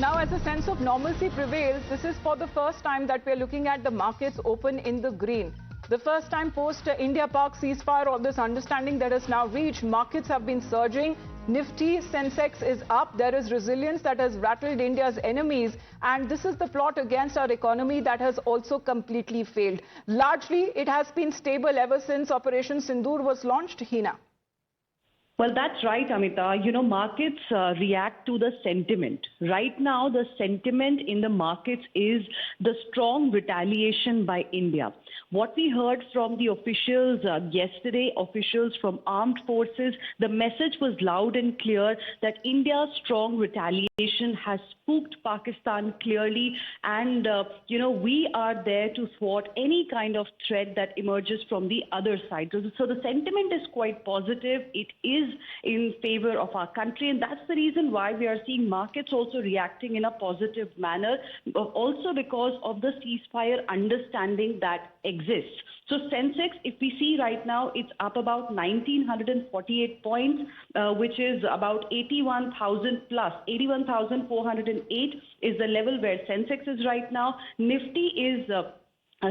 Now, as a sense of normalcy prevails, this is for the first time that we are looking at the markets open in the green. The first time post-India-Pak ceasefire, all this understanding that has now reached, markets have been surging. Nifty, Sensex is up. There is resilience that has rattled India's enemies. And this is the plot against our economy that has also completely failed. Largely, it has been stable ever since Operation Sindoor was launched. Hina. Well, that's right, Amita. You know, markets react to the sentiment. Right now, the sentiment in the markets is the strong retaliation by India. What we heard from the officials yesterday, officials from armed forces, the message was loud and clear that India's strong retaliation has spooked Pakistan clearly. And, we are there to thwart any kind of threat that emerges from the other side. So the sentiment is quite positive. It is in favor of our country, and that's the reason why we are seeing markets also reacting in a positive manner, also because of the ceasefire understanding that exists. So Sensex, if we see right now, it's up about 1,948 points, which is about 81,000 plus. 81,408 is the level where Sensex is right now. Nifty is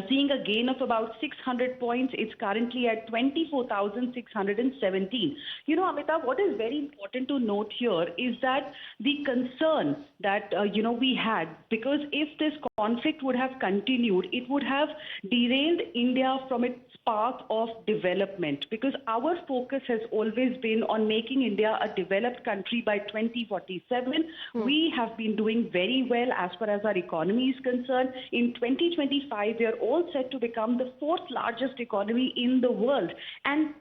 seeing a gain of about 600 points. It's currently at 24,617. You know, Amita, what is very important to note here is that the concern that, we had, because if this conflict would have continued, it would have derailed India from its path of development, because our focus has always been on making India a developed country by 2047. We have been doing very well as far as our economy is concerned. In 2025, we are all set to become the fourth largest economy in the world. And,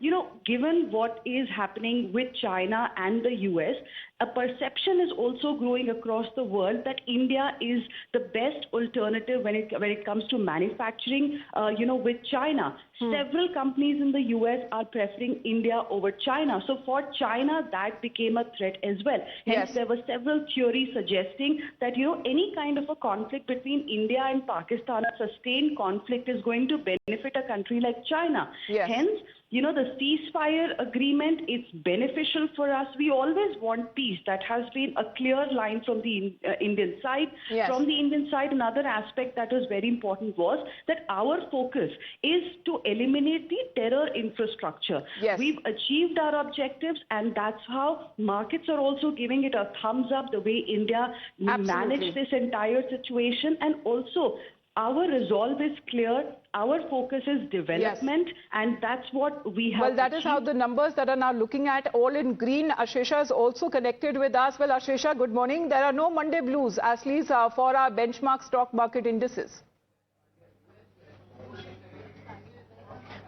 given what is happening with China and the US, a perception is also growing across the world that India is the best alternative when it comes to manufacturing, with China. Several companies in the US are preferring India over China. So for China, that became a threat as well. Hence, there were several theories suggesting that, any kind of a conflict between India and Pakistan, a sustained conflict, is going to benefit a country like China. Hence, the ceasefire agreement is beneficial for us. We always want peace. That has been a clear line from the Indian side. From the Indian side, another aspect that was very important was that our focus is to eliminate the terror infrastructure. We've achieved our objectives, and that's how markets are also giving it a thumbs up, the way India managed this entire situation. And also, our resolve is clear. Our focus is development, and that's what we have. Well, that is how the numbers that are now looking at all in green. Ashesha is also connected with us. Well, Ashesha, good morning. There are no Monday blues, at least for our benchmark stock market indices.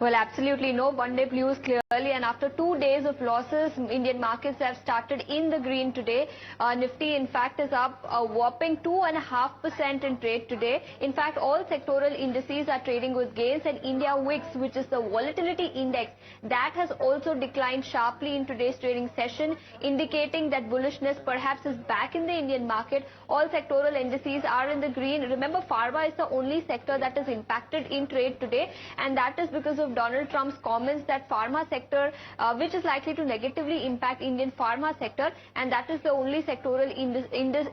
Well, absolutely no Monday blues clearly, and after 2 days of losses, Indian markets have started in the green today. Nifty, in fact, is up a whopping 2.5% in trade today. In fact, all sectoral indices are trading with gains, and India VIX, which is the volatility index, that has also declined sharply in today's trading session, indicating that bullishness perhaps is back in the Indian market. All sectoral indices are in the green. Remember, pharma is the only sector that is impacted in trade today, and that is because of Donald Trump's comments that pharma sector, which is likely to negatively impact Indian pharma sector, and that is the only sectoral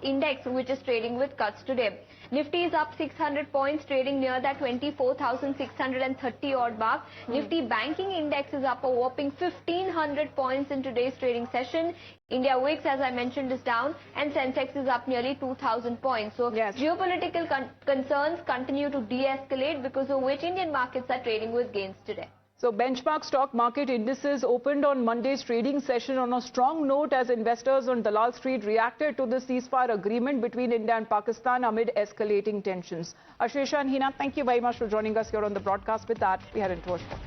index which is trading with cuts today. Nifty is up 600 points, trading near that 24,630 odd mark. Nifty banking index is up a whopping 1,500 points in today's trading session. India VIX, as I mentioned, is down, and Sensex is up nearly 2,000 points. So geopolitical concerns continue to de-escalate, because of which Indian markets are trading with gains today. So benchmark stock market indices opened on Monday's trading session on a strong note as investors on Dalal Street reacted to the ceasefire agreement between India and Pakistan amid escalating tensions. Ashesha and Hina, thank you very much for joining us here on the broadcast. With that, we head into a short.